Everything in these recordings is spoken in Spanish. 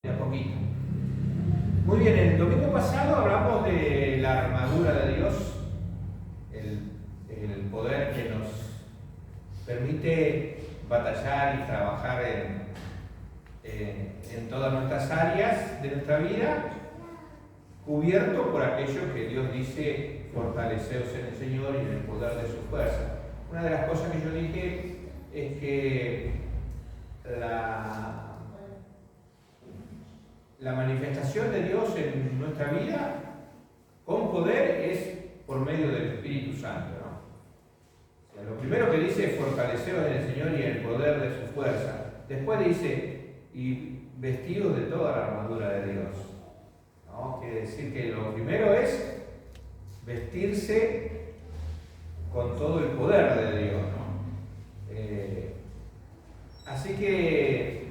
De a poquito. Muy bien, el domingo pasado hablamos de la armadura de Dios, el poder que nos permite batallar y trabajar en todas nuestras áreas de nuestra vida, cubierto por aquello que Dios dice: fortaleceos en el Señor y en el poder de su fuerza. Una de las cosas que yo dije es que la manifestación de Dios en nuestra vida con poder es por medio del Espíritu Santo, ¿no? O sea, lo primero que dice es fortaleceos en el Señor y en el poder de su fuerza. Después dice, y vestidos de toda la armadura de Dios, ¿no? Quiere decir que lo primero es vestirse con todo el poder de Dios, ¿no? Así que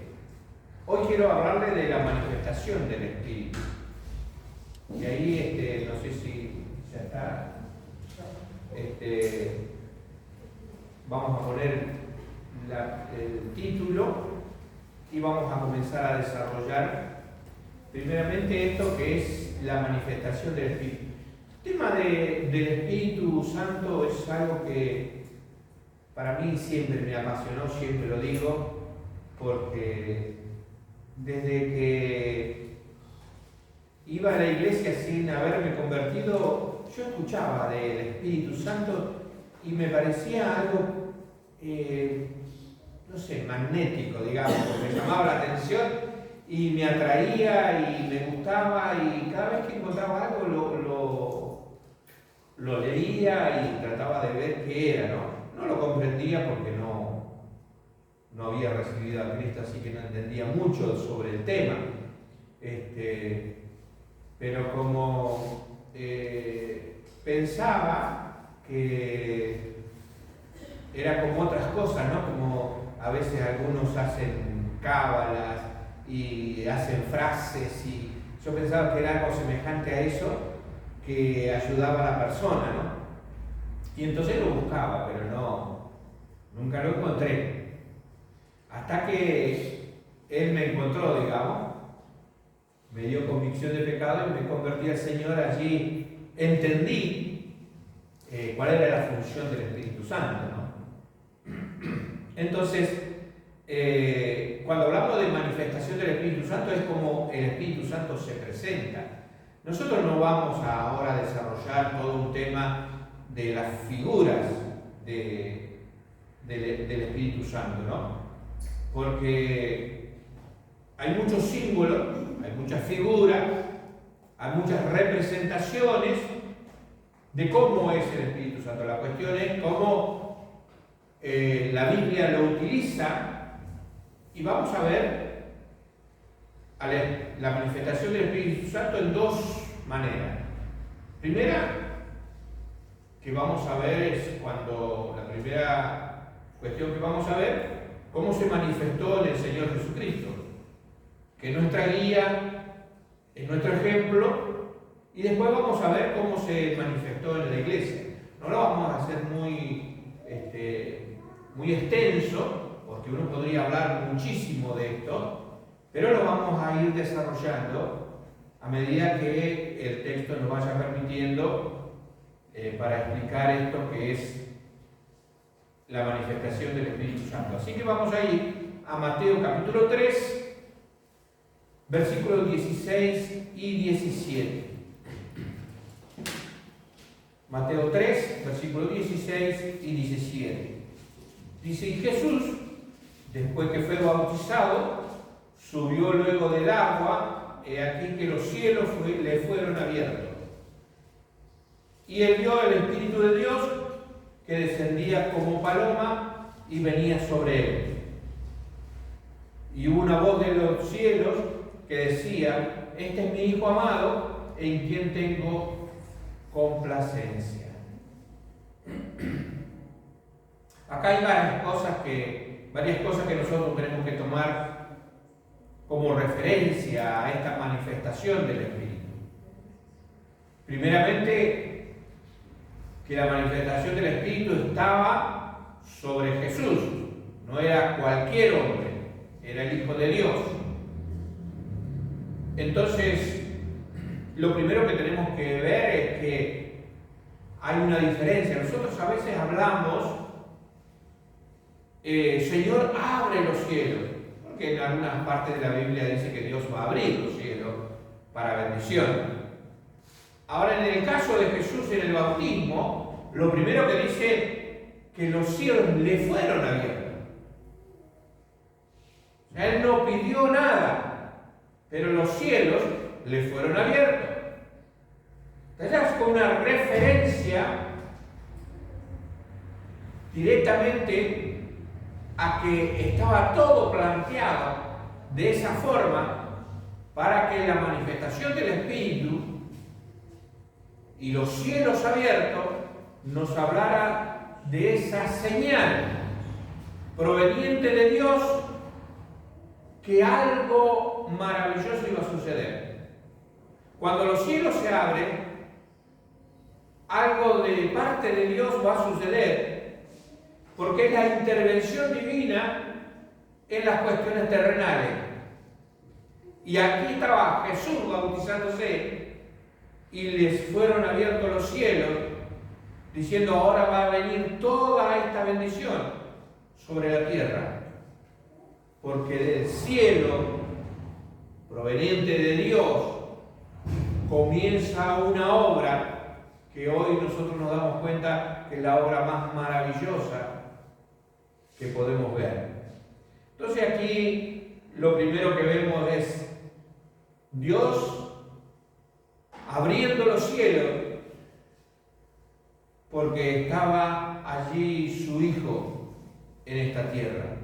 hoy quiero hablarle de la manifestación del Espíritu. Y ahí, no sé si ya está. Vamos a poner el título y vamos a comenzar a desarrollar primeramente esto que es la manifestación del Espíritu. El tema del Espíritu Santo es algo que para mí siempre me apasionó, siempre lo digo, porque desde que iba a la iglesia sin haberme convertido, yo escuchaba del Espíritu Santo y me parecía algo, no sé, magnético, digamos, me llamaba la atención y me atraía y me gustaba, y cada vez que encontraba algo lo leía y trataba de ver qué era, ¿no? No lo comprendía porque no había recibido a Cristo, así que no entendía mucho sobre el tema. Pero como pensaba que era como otras cosas, ¿no? Como a veces algunos hacen cábalas y hacen frases, y yo pensaba que era algo semejante a eso que ayudaba a la persona, ¿no? Y entonces lo buscaba, pero nunca lo encontré. Hasta que Él me encontró, digamos, me dio convicción de pecado y me convertí al Señor. Allí entendí cuál era la función del Espíritu Santo, ¿no? Entonces, cuando hablamos de manifestación del Espíritu Santo, es como el Espíritu Santo se presenta. Nosotros no vamos ahora a desarrollar todo un tema de las figuras del Espíritu Santo, ¿no? Porque hay muchos símbolos, hay muchas figuras, hay muchas representaciones de cómo es el Espíritu Santo. La cuestión es cómo la Biblia lo utiliza, y vamos a ver la manifestación del Espíritu Santo en dos maneras. Primera, que vamos a ver, es la primera cuestión que vamos a ver, cómo se manifestó en el Señor Jesucristo, que es nuestra guía, es nuestro ejemplo, y después vamos a ver cómo se manifestó en la iglesia. No lo vamos a hacer muy extenso, porque uno podría hablar muchísimo de esto, pero lo vamos a ir desarrollando a medida que el texto nos vaya permitiendo para explicar esto que es la manifestación del Espíritu Santo. Así que vamos a ir a Mateo capítulo 3, versículos 16 y 17. Mateo 3, versículos 16 y 17. Dice: y Jesús, después que fue bautizado, subió luego del agua, he aquí que los cielos le fueron abiertos. Y él vio el Espíritu de Dios que descendía como paloma y venía sobre él. Y hubo una voz de los cielos que decía: este es mi Hijo amado, en quien tengo complacencia. Acá hay varias cosas que nosotros tenemos que tomar como referencia a esta manifestación del Espíritu. Primeramente, que la manifestación del Espíritu estaba sobre Jesús, no era cualquier hombre, era el Hijo de Dios. Entonces, lo primero que tenemos que ver es que hay una diferencia. Nosotros a veces hablamos, Señor, abre los cielos, porque en algunas partes de la Biblia dice que Dios va a abrir los cielos para bendición. Ahora, en el caso de Jesús en el bautismo, lo primero que dice que los cielos le fueron abiertos. O sea, él no pidió nada, pero los cielos le fueron abiertos. Entonces, es con una referencia directamente a que estaba todo planteado de esa forma para que la manifestación del Espíritu y los cielos abiertos nos hablara de esa señal proveniente de Dios que algo maravilloso iba a suceder. Cuando los cielos se abren, algo de parte de Dios va a suceder, porque es la intervención divina en las cuestiones terrenales. Y aquí estaba Jesús bautizándose y les fueron abiertos los cielos, diciendo: ahora va a venir toda esta bendición sobre la tierra, porque del cielo proveniente de Dios comienza una obra que hoy nosotros nos damos cuenta que es la obra más maravillosa que podemos ver. Entonces aquí lo primero que vemos es Dios abriendo los cielos porque estaba allí su Hijo en esta tierra.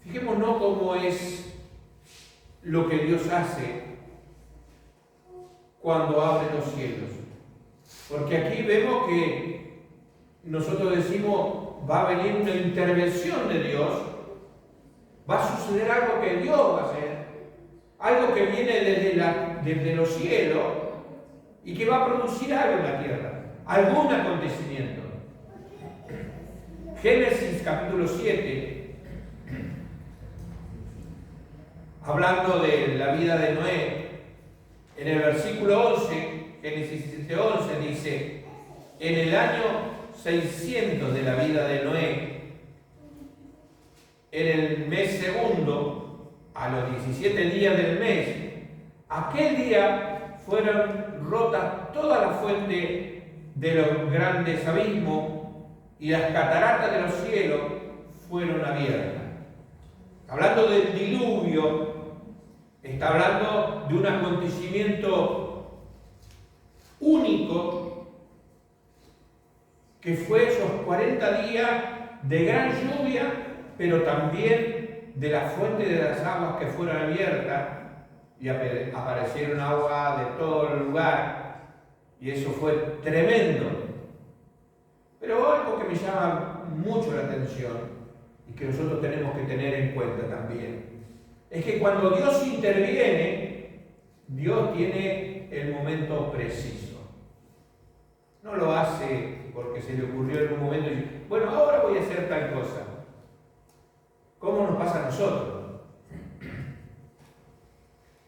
Fijémonos cómo es lo que Dios hace cuando abre los cielos. Porque aquí vemos que nosotros decimos, va a venir una intervención de Dios, va a suceder algo que Dios va a hacer, algo que viene desde los cielos y que va a producir algo en la tierra, algún acontecimiento. Génesis capítulo 7, hablando de la vida de Noé, en el versículo 11, Génesis 7:11 dice: en el año 600 de la vida de Noé, en el mes segundo, a los 17 días del mes, aquel día fueron rotas todas las fuentes de los grandes abismos y las cataratas de los cielos fueron abiertas. Hablando del diluvio, está hablando de un acontecimiento único que fue esos 40 días de gran lluvia, pero también de la fuente de las aguas que fueron abiertas y aparecieron agua de todo el lugar, y eso fue tremendo. Pero algo que me llama mucho la atención y que nosotros tenemos que tener en cuenta también es que cuando Dios interviene, Dios tiene el momento preciso. No lo hace porque se le ocurrió en un momento y dice: bueno, ahora voy a hacer tal cosa. ¿Cómo nos pasa a nosotros?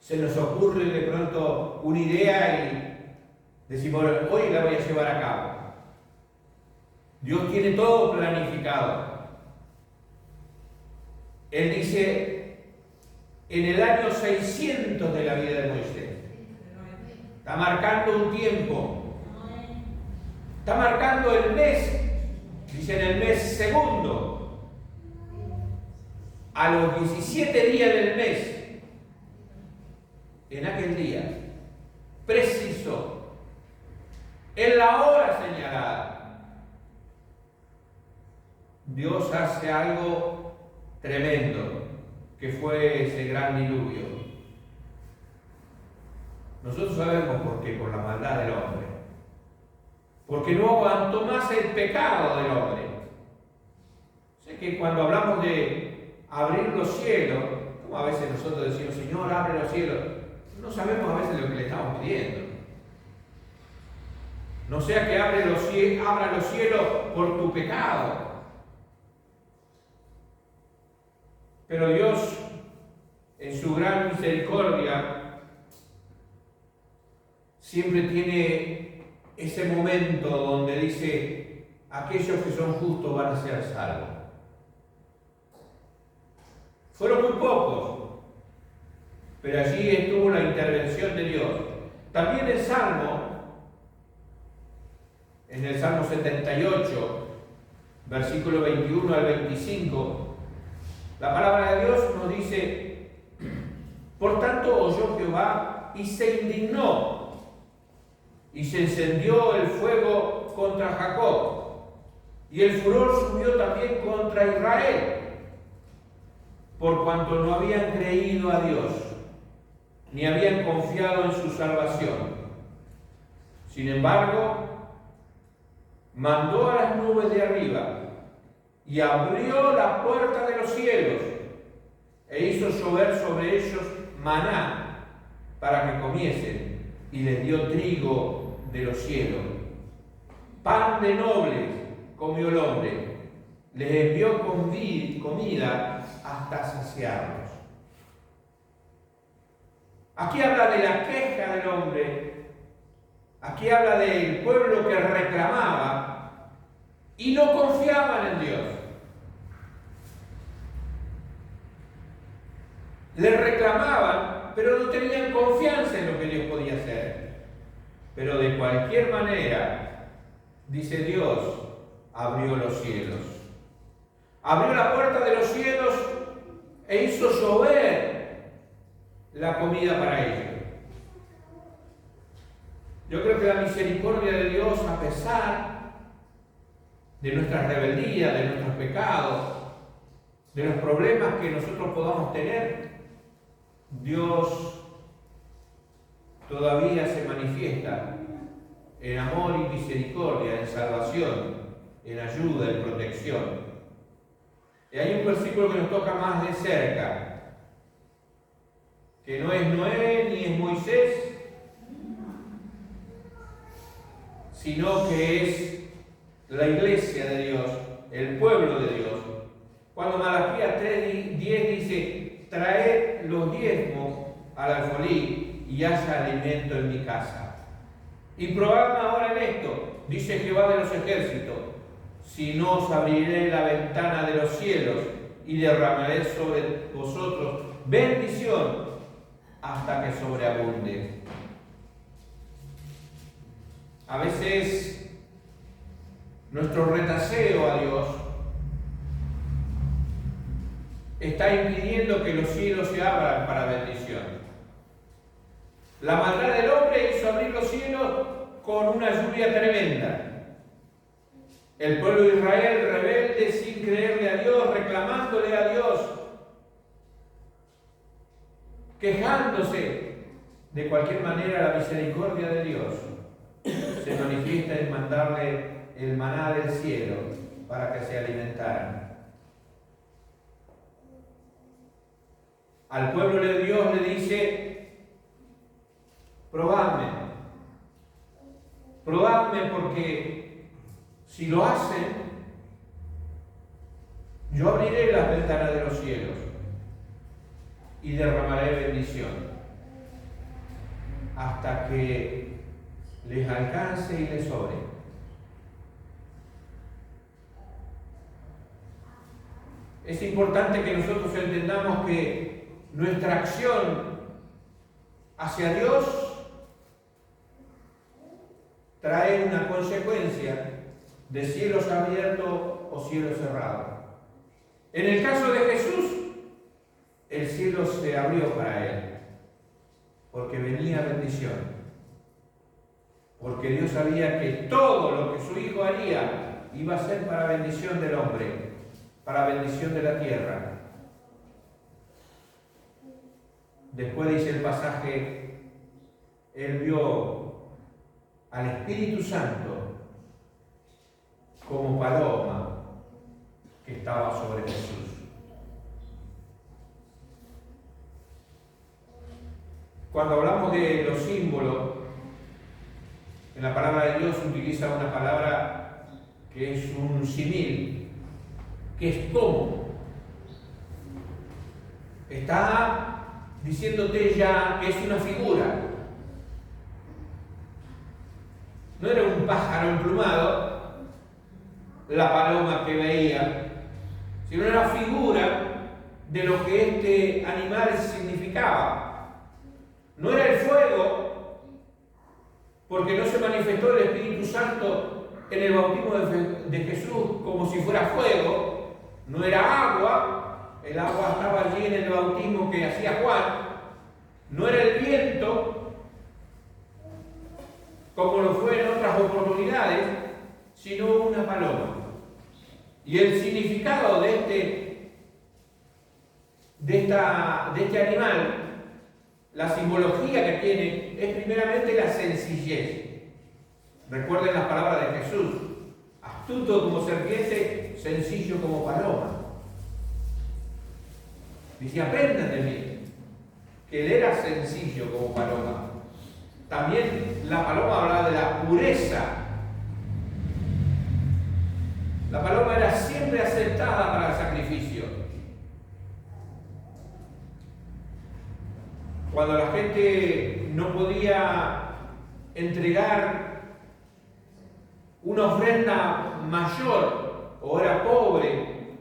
Se nos ocurre de pronto una idea y decimos: hoy la voy a llevar a cabo. Dios tiene todo planificado. Él dice: en el año 600 de la vida de Moisés. Está marcando un tiempo. Está marcando el mes. Dice: en el mes segundo, a los 17 días del mes, en aquel día, preciso, en la hora señalada, Dios hace algo tremendo, que fue ese gran diluvio. Nosotros sabemos por qué: por la maldad del hombre. Porque no aguantó más el pecado del hombre. Sé que cuando hablamos de abrir los cielos, como a veces nosotros decimos: Señor, abre los cielos, no sabemos a veces lo que le estamos pidiendo. No sea que abra los cielos por tu pecado. Pero Dios en su gran misericordia, siempre tiene ese momento donde dice, aquellos que son justos van a ser salvos. Fueron muy pocos, pero allí estuvo la intervención de Dios. También el Salmo, en el Salmo 78, versículo 21 al 25, la palabra de Dios nos dice, por tanto oyó Jehová y se indignó, y se encendió el fuego contra Jacob, y el furor subió también contra Israel, por cuanto no habían creído a Dios, ni habían confiado en su salvación. Sin embargo, mandó a las nubes de arriba y abrió la puerta de los cielos e hizo llover sobre ellos maná para que comiesen, y les dio trigo de los cielos. Pan de nobles comió el hombre, les envió comida hasta saciarlos. Aquí habla de la queja del hombre, aquí habla del pueblo que reclamaba y no confiaban en Dios. Le reclamaban, pero no tenían confianza en lo que Dios podía hacer. Pero de cualquier manera, dice Dios, abrió los cielos. Abrió la puerta de los cielos e hizo llover la comida para ellos. Yo creo que la misericordia de Dios, a pesar de nuestras rebeldías, de nuestros pecados, de los problemas que nosotros podamos tener, Dios todavía se manifiesta en amor y misericordia, en salvación, en ayuda, en protección. Y hay un versículo que nos toca más de cerca, que no es Noé ni es Moisés, sino que es la iglesia de Dios, el pueblo de Dios. Cuando Malaquías 3:10 dice, traed los diezmos al alfolí y haya alimento en mi casa. Y probadme ahora en esto, dice Jehová de los ejércitos, si no os abriré la ventana de los cielos y derramaré sobre vosotros bendición hasta que sobreabunde. A veces nuestro retaseo a Dios está impidiendo que los cielos se abran para bendición. La maldad del hombre hizo abrir los cielos con una lluvia tremenda. El pueblo de Israel rebelde, sin creerle a Dios, reclamándole a Dios, quejándose. De cualquier manera, la misericordia de Dios se manifiesta en mandarle el maná del cielo para que se alimentaran. Al pueblo de Dios le dice, probadme porque si lo hacen, yo abriré las ventanas de los cielos y derramaré bendición hasta que les alcance y les sobre. Es importante que nosotros entendamos que nuestra acción hacia Dios trae una consecuencia de cielos abiertos o cielos cerrados. En el caso de Jesús, el cielo se abrió para él, porque venía bendición. Porque Dios sabía que todo lo que su Hijo haría iba a ser para bendición del hombre, para bendición de la tierra. Después dice el pasaje, él vio al Espíritu Santo como paloma que estaba sobre Jesús. Cuando hablamos de los símbolos, en la palabra de Dios utiliza una palabra que es un símil, que es como. Está diciéndote ya que es una figura. No era un pájaro emplumado, la paloma que veía, sino una figura de lo que este animal significaba. No era el fuego, porque no se manifestó el Espíritu Santo en el bautismo de Jesús como si fuera fuego. No era agua, el agua estaba allí en el bautismo que hacía Juan. No era el viento, como lo fue en otras oportunidades, sino una paloma. Y el significado de este animal, la simbología que tiene, es primeramente la sencillez. Recuerden las palabras de Jesús: astuto como serpiente, sencillo como paloma. Dice: aprendan de mí, que él era sencillo como paloma. También la paloma hablaba de la pureza. La paloma era siempre aceptada para el sacrificio. Cuando la gente no podía entregar una ofrenda mayor o era pobre,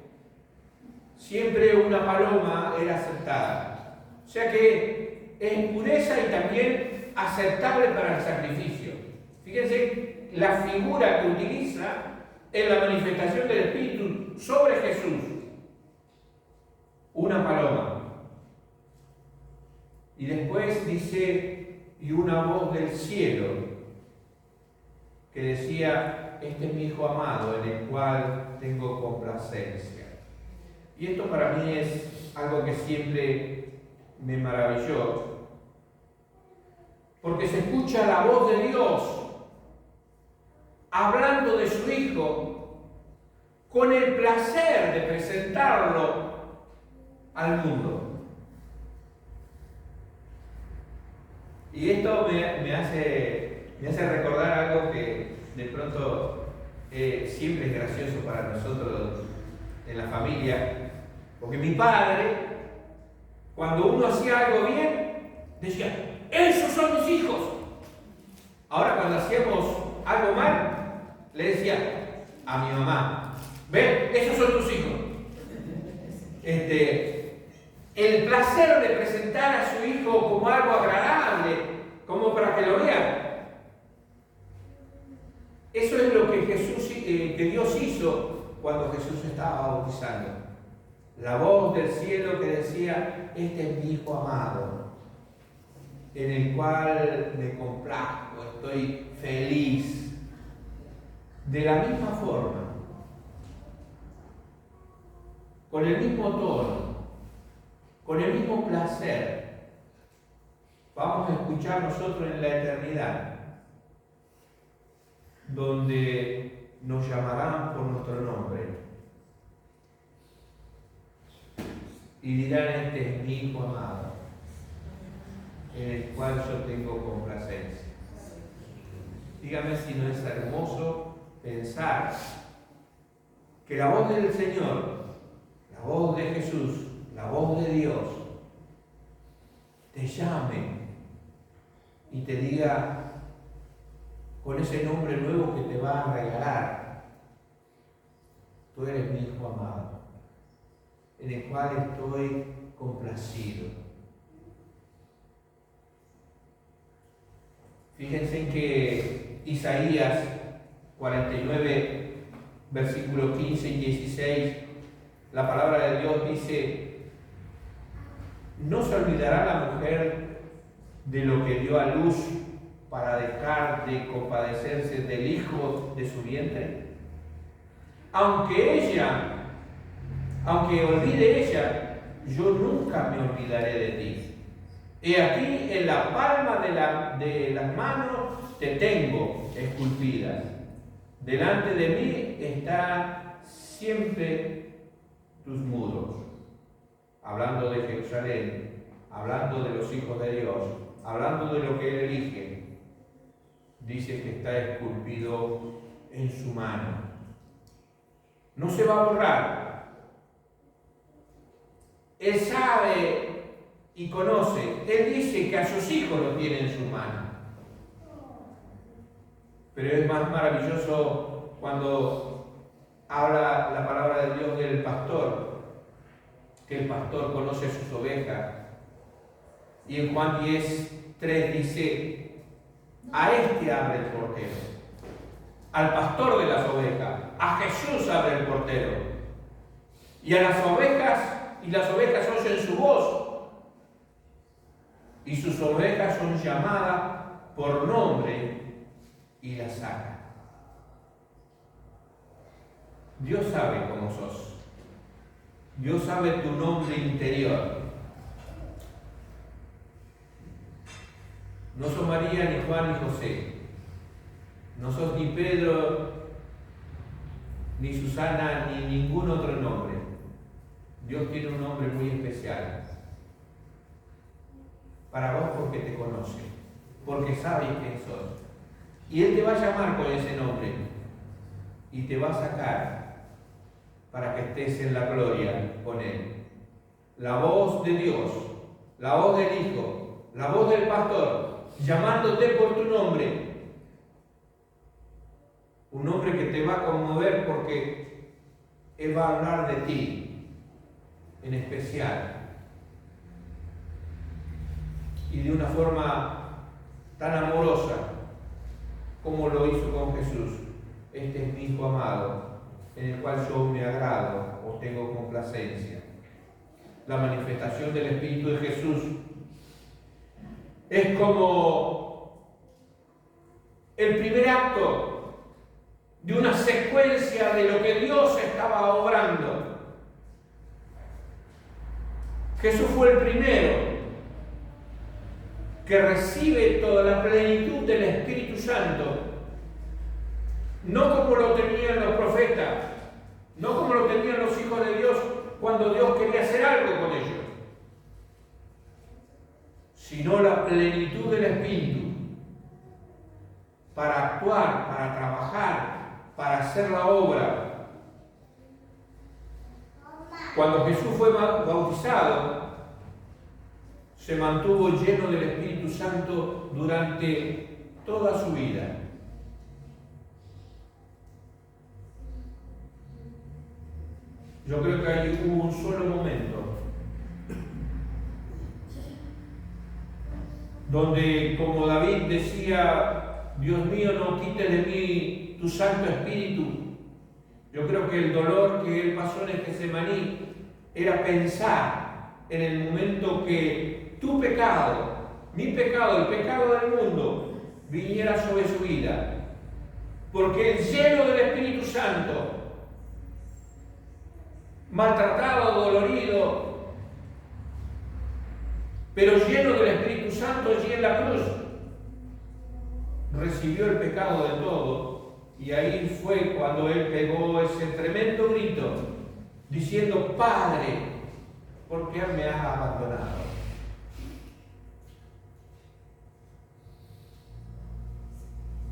siempre una paloma era aceptada. O sea que es pureza y también aceptable para el sacrificio. Fíjense la figura que utiliza en la manifestación del Espíritu sobre Jesús: una paloma. Y después dice: y una voz del cielo que decía: este es mi Hijo amado, en el cual tengo complacencia. Y esto para mí es algo que siempre me maravilló, porque se escucha la voz de Dios hablando de su Hijo con el placer de presentarlo al mundo. Y esto me hace recordar algo que de pronto siempre es gracioso para nosotros en la familia, porque mi padre, cuando uno hacía algo bien, decía: ¡esos son mis hijos! Ahora, cuando hacíamos algo mal, le decía a mi mamá: ¿ven? Esos son tus hijos. El placer de presentar a su hijo como algo agradable, como para que lo vean. Eso es lo que Dios hizo cuando Jesús estaba bautizando. La voz del cielo que decía: este es mi Hijo amado, en el cual me complazco, estoy feliz. De la misma forma, con el mismo tono, con el mismo placer, vamos a escuchar nosotros en la eternidad, donde nos llamarán por nuestro nombre y dirán: este es mi Hijo amado, en el cual yo tengo complacencia. Dígame si no es hermoso pensar que la voz del Señor, la voz de Jesús, la voz de Dios, te llame y te diga con ese nombre nuevo que te va a regalar: tú eres mi Hijo amado, en el cual estoy complacido. Fíjense en que Isaías 49, versículos 15 y 16, la palabra de Dios dice: ¿no se olvidará la mujer de lo que dio a luz para dejar de compadecerse del hijo de su vientre? Aunque olvide ella, yo nunca me olvidaré de ti. He aquí, en la palma de las manos te tengo esculpida. Delante de mí están siempre tus muros. Hablando de Jerusalén, hablando de los hijos de Dios, hablando de lo que Él elige, dice que está esculpido en su mano. No se va a borrar. Él sabe y conoce. Él dice que a sus hijos los tiene en su mano. Pero es más maravilloso cuando habla la palabra de Dios del pastor, que el pastor conoce sus ovejas. Y en Juan 10:3 dice, a este abre el portero, al pastor de las ovejas, a Jesús abre el portero. Y a las ovejas oyen su voz, y sus ovejas son llamadas por nombre y las saca. Dios sabe cómo sos. Dios sabe tu nombre interior. No sos María, ni Juan, ni José. No sos ni Pedro, ni Susana, ni ningún otro nombre. Dios tiene un nombre muy especial para vos porque te conoce, porque sabe quién sos. Y Él te va a llamar con ese nombre y te va a sacar para que estés en la gloria con Él. La voz de Dios, la voz del Hijo, la voz del pastor, llamándote por tu nombre. Un nombre que te va a conmover porque Él va a hablar de ti en especial. Y de una forma tan amorosa como lo hizo con Jesús. Este es mi Hijo amado, en el cual yo me agrado o tengo complacencia. La manifestación del Espíritu de Jesús es como el primer acto de una secuencia de lo que Dios estaba obrando. Jesús fue el primero que recibe toda la plenitud del Espíritu Santo, no como lo tenían los profetas, no como lo tenían los hijos de Dios cuando Dios quería hacer algo con ellos, sino la plenitud del Espíritu para actuar, para trabajar, para hacer la obra. Cuando Jesús fue bautizado, se mantuvo lleno del Espíritu Santo durante toda su vida. Yo creo que ahí hubo un solo momento donde, como David decía, Dios mío, no quites de mí tu Santo Espíritu. Yo creo que el dolor que él pasó en el Getsemaní era pensar en el momento que tu pecado, mi pecado, el pecado del mundo, viniera sobre su vida. Porque él, lleno del Espíritu Santo, maltratado, dolorido, pero lleno del Espíritu Santo allí en la cruz, recibió el pecado de todo. Y ahí fue cuando él pegó ese tremendo grito, diciendo: Padre, ¿por qué me has abandonado?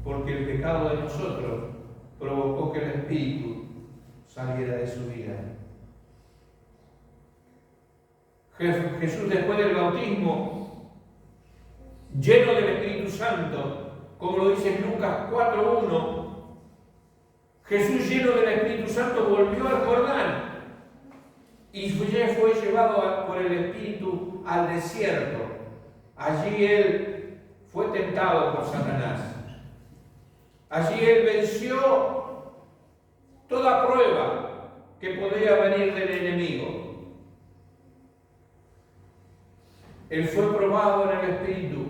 Porque el pecado de nosotros provocó que el Espíritu saliera de su vida. Jesús, después del bautismo, lleno del Espíritu Santo, como lo dice en Lucas 4:1, Jesús, lleno del Espíritu Santo, volvió al Jordán y fue llevado por el Espíritu al desierto. Allí él fue tentado por Satanás. Allí él venció toda prueba que podía venir del enemigo. Él fue probado en el Espíritu,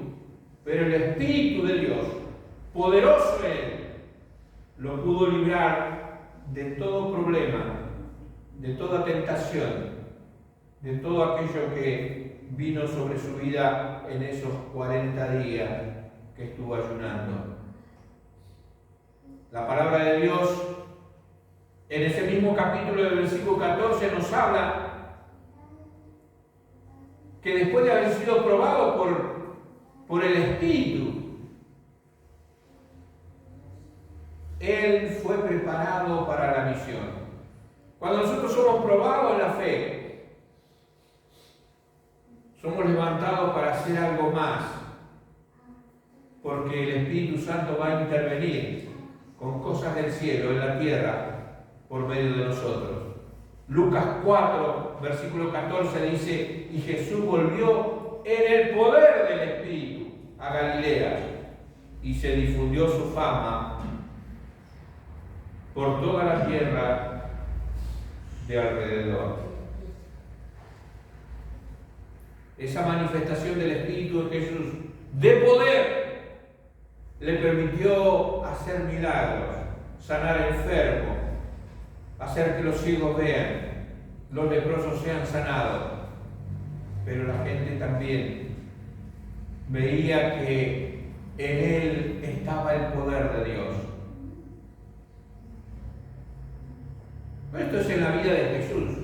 pero el Espíritu de Dios, poderoso en él, lo pudo librar de todo problema, de toda tentación, de todo aquello que vino sobre su vida en esos 40 días que estuvo ayunando. La palabra de Dios, en ese mismo capítulo del versículo 14, nos habla que después de haber sido probado por el Espíritu, él fue preparado para la misión. Cuando nosotros somos probados en la fe, somos levantados para hacer algo más, porque el Espíritu Santo va a intervenir con cosas del cielo en la tierra por medio de nosotros. Lucas 4, versículo 14 dice: y Jesús volvió en el poder del Espíritu a Galilea, y se difundió su fama por toda la tierra de alrededor. Esa manifestación del Espíritu de Jesús, de poder, le permitió hacer milagros, sanar enfermos, hacer que los ciegos vean, los leprosos sean sanados. Pero la gente también veía que en él estaba el poder de Dios. Esto es en la vida de Jesús.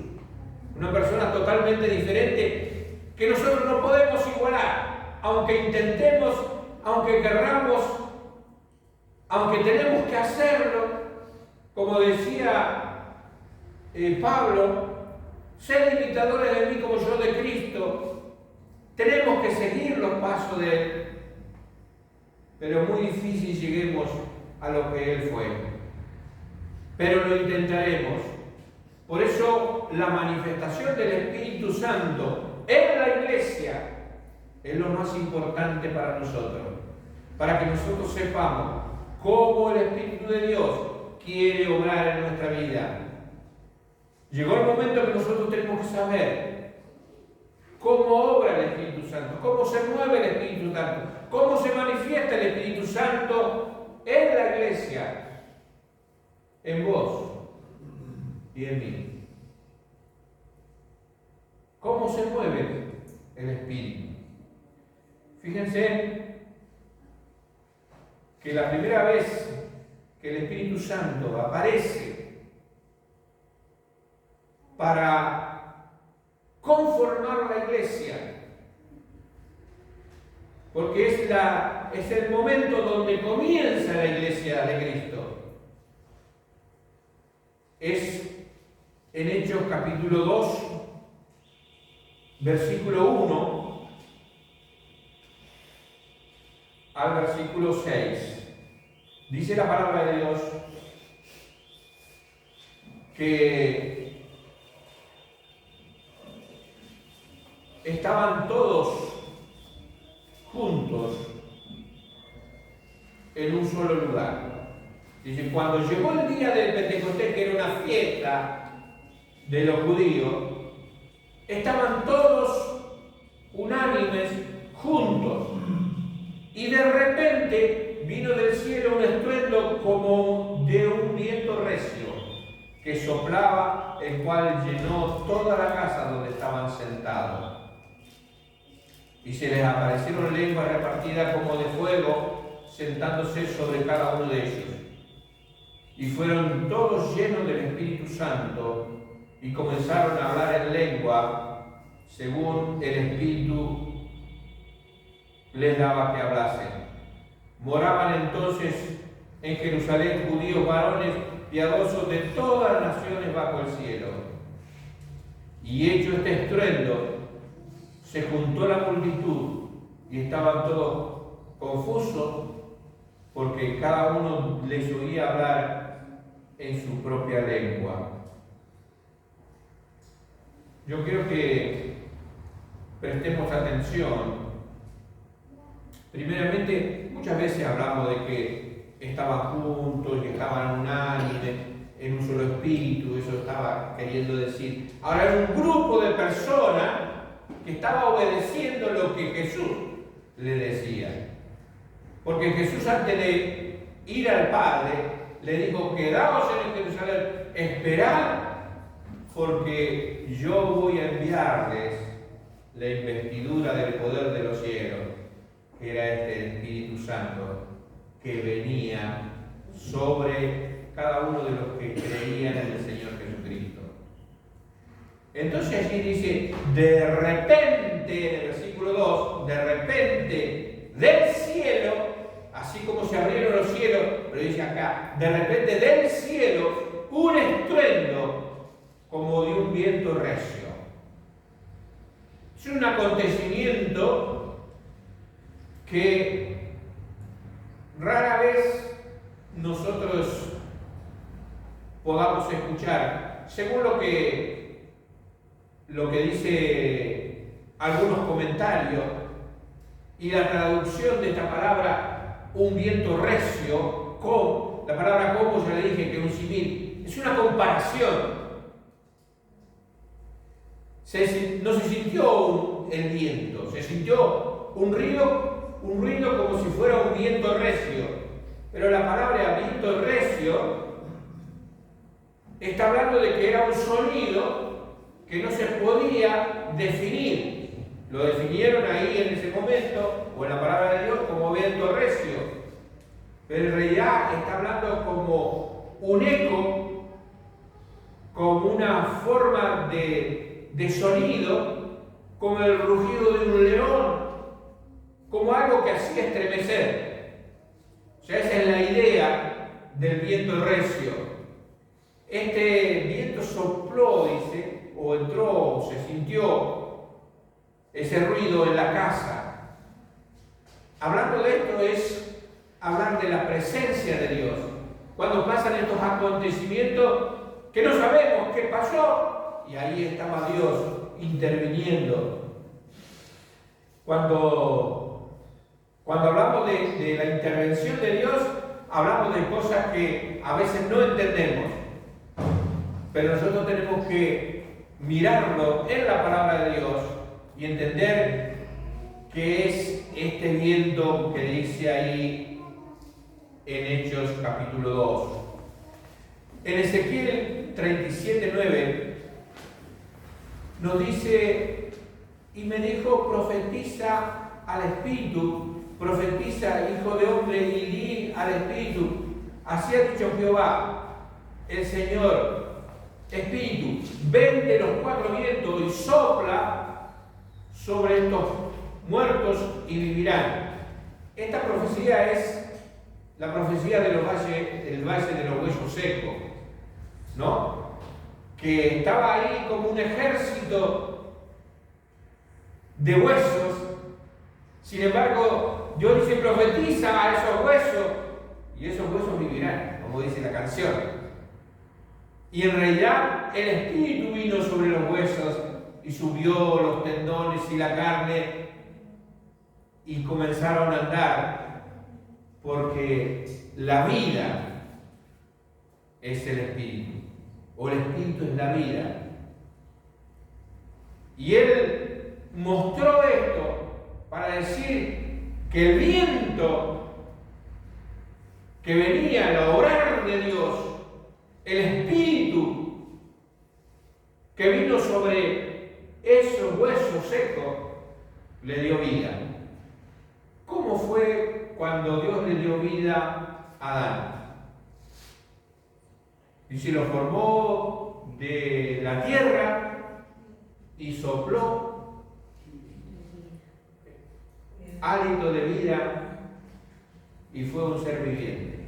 Una persona totalmente diferente que nosotros no podemos igualar, aunque intentemos, aunque querramos, aunque tenemos que hacerlo. Como decía Pablo: sed imitadores de mí como yo de Cristo. Tenemos que seguir los pasos de Él, pero muy difícil lleguemos a lo que Él fue. Pero lo intentaremos. Por eso la manifestación del Espíritu Santo en la iglesia es lo más importante para nosotros, para que nosotros sepamos cómo el Espíritu de Dios quiere obrar en nuestra vida. Llegó el momento que nosotros tenemos que saber cómo obra el Espíritu Santo, cómo se mueve el Espíritu Santo, cómo se manifiesta el Espíritu Santo en la iglesia, en vos y en mí. ¿Cómo se mueve el Espíritu? Fíjense que la primera vez que el Espíritu Santo aparece para conformar la iglesia, porque es el momento donde comienza la iglesia de Cristo, es en Hechos capítulo 2, versículo 1 al versículo 6. Dice la palabra de Dios que estaban todos juntos en un solo lugar. Dice: cuando llegó el día del Pentecostés, que era una fiesta de los judíos, estaban todos unánimes juntos. Y de repente vino del cielo un estruendo como de un viento recio que soplaba, el cual llenó toda la casa donde estaban sentados. Y se les aparecieron lenguas repartidas como de fuego, sentándose sobre cada uno de ellos. Y fueron todos llenos del Espíritu Santo y comenzaron a hablar en lengua según el Espíritu les daba que hablasen. Moraban entonces en Jerusalén judíos varones piadosos de todas las naciones bajo el cielo. Y hecho este estruendo, se juntó la multitud y estaban todos confusos, porque cada uno les oía hablar en su propia lengua. Yo quiero que prestemos atención. Primeramente, muchas veces hablamos de que estaban juntos y estaban unánimes, en un solo espíritu. Eso estaba queriendo decir. Ahora era un grupo de personas que estaba obedeciendo lo que Jesús le decía. Porque Jesús, antes de ir al Padre, le dijo: quedaos en Jerusalén, esperad, porque yo voy a enviarles la investidura del poder de los cielos, que era este Espíritu Santo, que venía sobre cada uno de los que creían en el Señor Jesucristo. Entonces allí dice: de repente, en el versículo 2, de repente del cielo, así como se abrieron los cielos, pero dice acá, de repente del cielo, un estruendo como de un viento recio. Es un acontecimiento que rara vez nosotros podamos escuchar, según lo que dice algunos comentarios y la traducción de esta palabra, un viento recio, con la palabra como ya le dije que es un simil, es una comparación. No se sintió el viento, se sintió un ruido como si fuera un viento recio, pero la palabra viento recio está hablando de que era un sonido que no se podía definir. Lo definieron ahí en ese momento, o en la palabra de Dios, como viento recio. Pero en realidad está hablando como un eco, como una forma de sonido, como el rugido de un león, como algo que hacía estremecer. O sea, esa es la idea del viento recio. Este viento sopló, dice, o entró, o se sintió ese ruido en la casa. Hablando de esto es hablar de la presencia de Dios. Cuando pasan estos acontecimientos que no sabemos qué pasó, y ahí estaba Dios interviniendo. Cuando hablamos de la intervención de Dios, hablamos de cosas que a veces no entendemos. Pero nosotros tenemos que mirarlo en la palabra de Dios y entender qué es este viento que dice ahí en Hechos capítulo 2. En Ezequiel 37:9 nos dice, y me dijo, profetiza al Espíritu, profetiza, hijo de hombre, y di al Espíritu, así ha dicho Jehová, el Señor, Espíritu, ven de los cuatro vientos y sopla sobre estos muertos y vivirán. Esta profecía es la profecía del valle de los huesos secos, ¿no? Que estaba ahí como un ejército de huesos. Sin embargo, Dios dice, profetiza a esos huesos y esos huesos vivirán, como dice la canción. Y en realidad el Espíritu vino sobre los huesos y subió los tendones y la carne y comenzaron a andar, porque la vida es el Espíritu, o el Espíritu es la vida. Y Él mostró esto para decir que el viento que venía al obrar de Dios, el Espíritu que vino sobre esos huesos secos, le dio vida. ¿Cómo fue cuando Dios le dio vida a Adán? Dice, lo formó de la tierra y sopló hálito de vida y fue un ser viviente.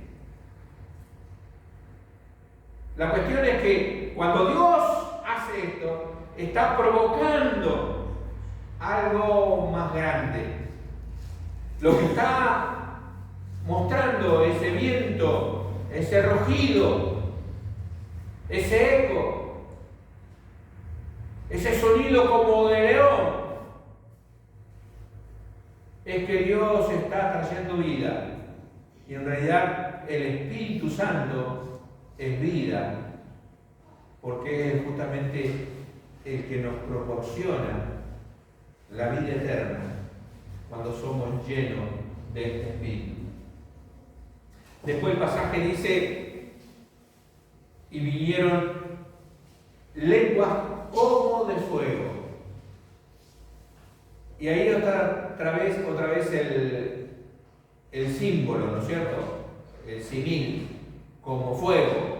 La cuestión es que cuando Dios hace esto, está provocando algo más grande. Lo que está mostrando ese viento, ese rugido, ese eco, ese sonido como de león, es que Dios está trayendo vida. Y en realidad el Espíritu Santo es vida, porque es justamente el que nos proporciona la vida eterna cuando somos llenos de este Espíritu. Después el pasaje dice, y vinieron lenguas como de fuego. Y ahí está otra vez el símbolo, ¿no es cierto? El simil, como fuego.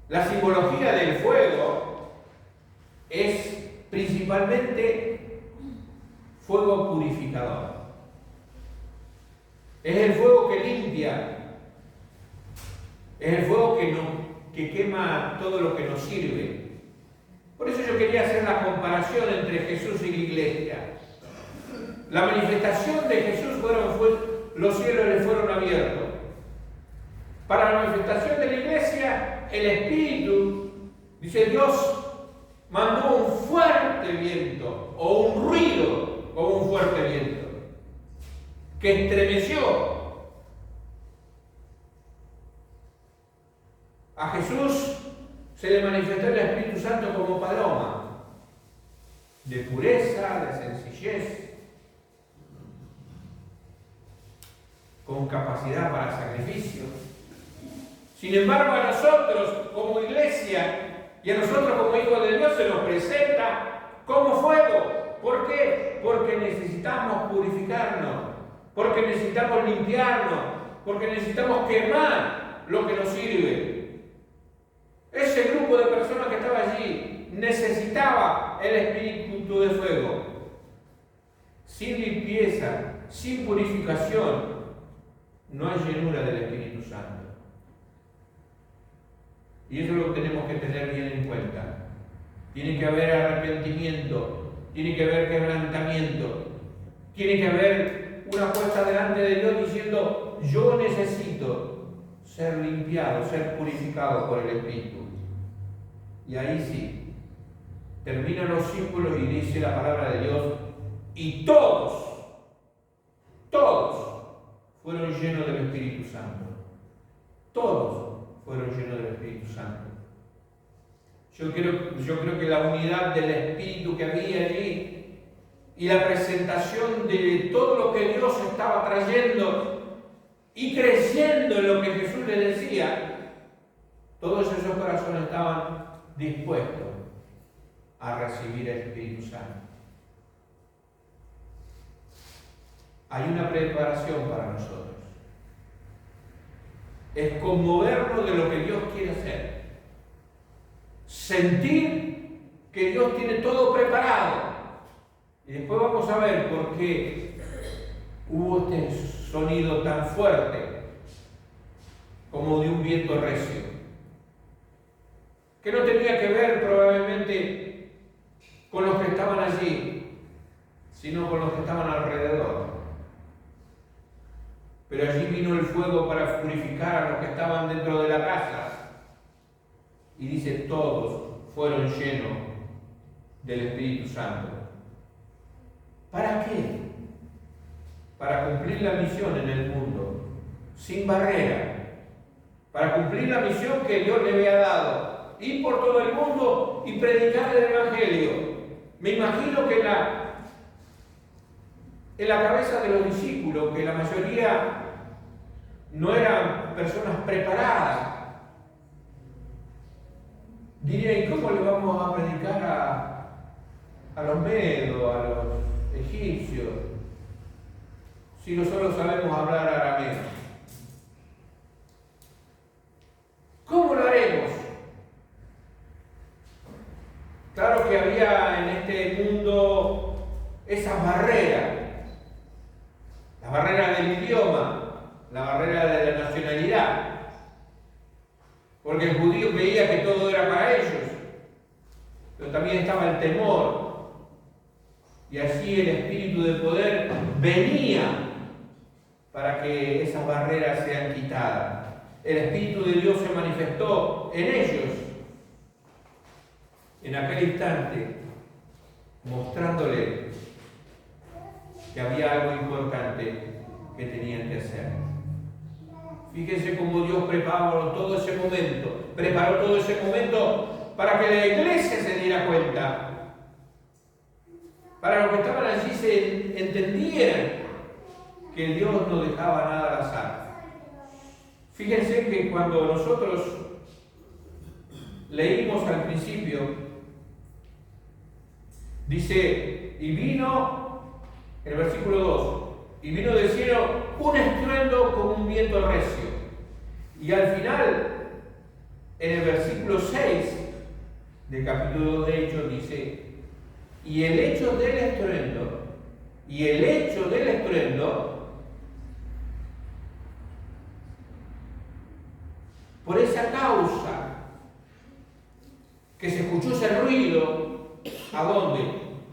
La simbología del fuego es principalmente fuego purificador. Es el fuego que limpia, es el fuego que quema todo lo que nos sirve. Por eso yo quería hacer la comparación entre Jesús y la iglesia. La manifestación de Jesús los cielos le fueron abiertos. Para la manifestación de la iglesia, el Espíritu, dice Dios, mandó un fuerte viento o un ruido como un fuerte viento que estremeció. A Jesús se le manifestó el Espíritu Santo como paloma, de pureza, de sencillez, con capacidad para sacrificio. Sin embargo, a nosotros como iglesia y a nosotros como hijos de Dios se nos presenta como fuego. ¿Por qué? Porque necesitamos purificarnos, porque necesitamos limpiarnos, porque necesitamos quemar lo que nos sirve. Ese grupo de personas que estaba allí necesitaba el espíritu de fuego. Sin limpieza, sin purificación, no hay llenura del Espíritu Santo. Y eso lo tenemos que tener bien en cuenta. Tiene que haber arrepentimiento, tiene que haber quebrantamiento, tiene que haber una puesta delante de Dios diciendo: yo necesito ser limpiado, ser purificado por el Espíritu. Y ahí sí, terminan los símbolos y dice la palabra de Dios: y todos fueron llenos del Espíritu Santo. Todos fueron llenos del Espíritu Santo. Yo creo que la unidad del Espíritu que había allí y la presentación de todo lo que Dios estaba trayendo y creyendo en lo que Jesús le decía, todos esos corazones estaban dispuestos a recibir el Espíritu Santo. Hay una preparación para nosotros. Es conmovernos de lo que Dios quiere hacer. Sentir que Dios tiene todo preparado. Y después vamos a ver por qué hubo este sonido tan fuerte como de un viento recio, que no tenía que ver probablemente con los que estaban allí, sino con los que estaban alrededor. Pero allí vino el fuego para purificar a los que estaban dentro de la casa. Y dice: todos fueron llenos del Espíritu Santo. ¿Para qué? Para cumplir la misión en el mundo, sin barrera. Para cumplir la misión que Dios le había dado. Ir por todo el mundo y predicar el Evangelio. Me imagino que en la cabeza de los discípulos, que la mayoría no eran personas preparadas, dirían: ¿y cómo le vamos a predicar a los medos, a los egipcios, si nosotros sabemos hablar arameo? ¿Cómo lo haremos? Claro que había en este mundo esas barreras. La barrera del idioma, la barrera de la nacionalidad. Porque el judío veía que todo era para ellos. Pero también estaba el temor. Y así el espíritu de poder venía para que esas barreras sean quitadas. El Espíritu de Dios se manifestó en ellos en aquel instante, mostrándole que había algo importante que tenían que hacer. Fíjense cómo Dios preparó todo ese momento para que la iglesia se diera cuenta, para los que estaban allí se entendieran que Dios no dejaba nada al azar. Fíjense que cuando nosotros leímos al principio, dice: y vino, en el versículo 2, y vino del cielo un estruendo como un viento recio. Y al final, en el versículo 6 del capítulo 2 de Hechos, dice: y el hecho del estruendo, por esa causa que se escuchó ese ruido. ¿A dónde?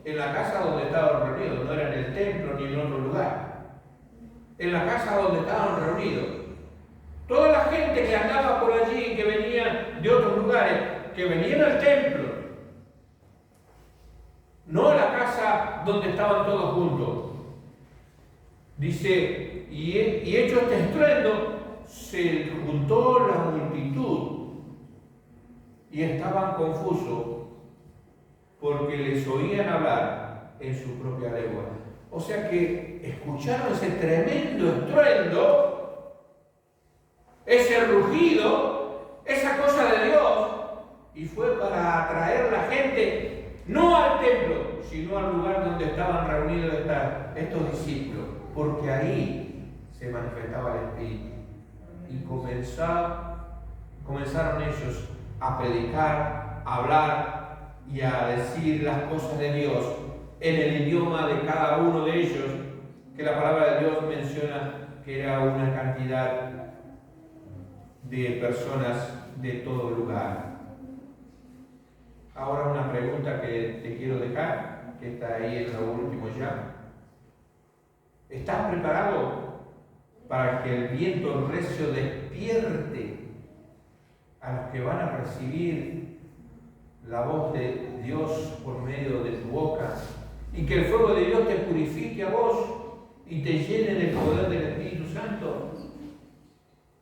En la casa donde estaban reunidos, no era en el templo ni en otro lugar. En la casa donde estaban reunidos. Toda la gente que andaba por allí, que venía de otros lugares, que venían al templo, no a la casa donde estaban todos juntos. Dice, y hecho este estruendo, se juntó la multitud y estaban confusos porque les oían hablar en su propia lengua. O sea que escucharon ese tremendo estruendo, ese rugido, esa cosa de Dios, y fue para atraer a la gente, no al templo, sino al lugar donde estaban reunidos estos discípulos, porque ahí se manifestaba el Espíritu. Y comenzaron ellos a predicar, a hablar y a decir las cosas de Dios en el idioma de cada uno de ellos, que la palabra de Dios menciona que era una cantidad de personas de todo lugar. Ahora una pregunta que te quiero dejar, que está ahí en lo último ya. ¿Estás preparado para que el viento recio despierte a los que van a recibir la voz de Dios por medio de tu boca, y que el fuego de Dios te purifique a vos y te llene del poder del Espíritu Santo?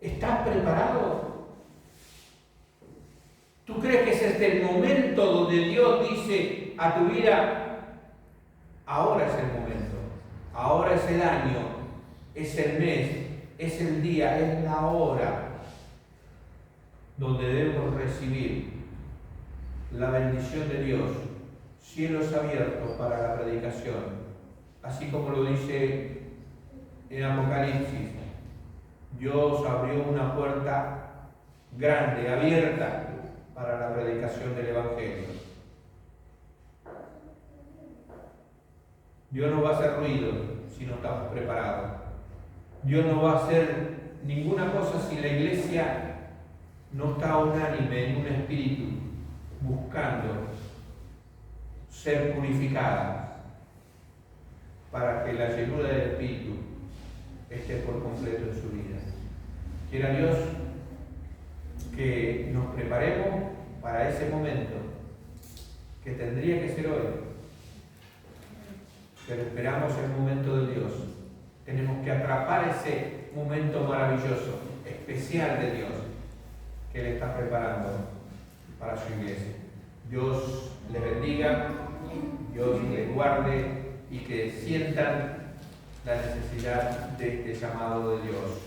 ¿Estás preparado? ¿Tú crees que es este el momento donde Dios dice a tu vida, ahora es el momento, ahora es el año, es el mes, es el día, es la hora donde debemos recibir la bendición de Dios, cielos abiertos para la predicación, así como lo dice en Apocalipsis? Dios abrió una puerta grande, abierta, para la predicación del Evangelio. Dios no va a hacer ruido si no estamos preparados. Dios no va a hacer ninguna cosa si la iglesia no está unánime en un espíritu, buscando ser purificada para que la llenura del Espíritu esté por completo en su vida. Quiera Dios que nos preparemos para ese momento que tendría que ser hoy, pero esperamos el momento de Dios. Tenemos que atrapar ese momento maravilloso, especial de Dios, que Él está preparando para su iglesia. Dios les bendiga, Dios les guarde y que sientan la necesidad de este llamado de Dios.